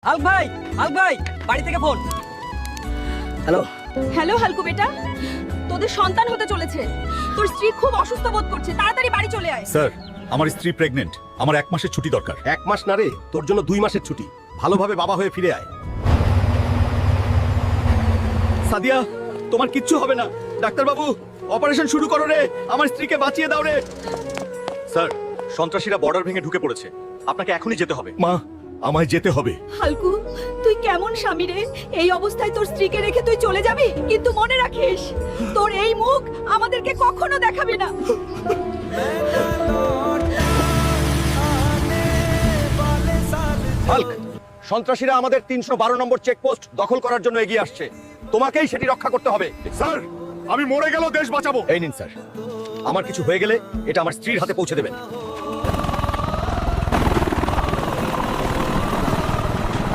Hulk ভাই, Hulk ভাই, বাড়ি থেকে ফোন। হ্যালো। হ্যালো হালকু বেটা, তোদের সন্তান হতে চলেছে। তোর স্ত্রী খুব অসুস্থ বোধ করছে, তাড়াতাড়ি বাড়ি চলে আয়। স্যার, আমার স্ত্রী প্রেগনেন্ট। আমার 1 মাসের ছুটি দরকার। 1 মাস না রে, তোর জন্য 2 মাসের ছুটি। ভালোভাবে বাবা হয়ে ফিরে আয়। সাদিয়া, তোমার কিচ্ছু হবে না। ডাক্তার বাবু, অপারেশন শুরু করো রে। আমার স্ত্রীকে বাঁচিয়ে দাও রে। স্যার, সন্ত্রাসীরা বর্ডার ভেঙে ঢুকে পড়েছে। আপনাকে এখনই যেতে হবে। মা, আমায় যেতে হবে। হালকু, তুই কেমন স্বামী রে? এই অবস্থায় তোর স্ত্রীকে রেখে তুই চলে যাবি? কিন্তু মনে রাখিস, তোর এই মুখ আমাদেরকে কখনো দেখাবি না। হাল্ক, সন্ত্রাসীরা আমাদের 312 নম্বর চেকপোস্ট দখল করার জন্য এগিয়ে আসছে। তোমাকেই সেটি রক্ষা করতে হবে। স্যার, আমি মরে গেলেও দেশ বাঁচাবো। এই নিন স্যার, আমার কিছু হয়ে গেলে এটা আমার স্ত্রীর হাতে পৌঁছে দেবেন।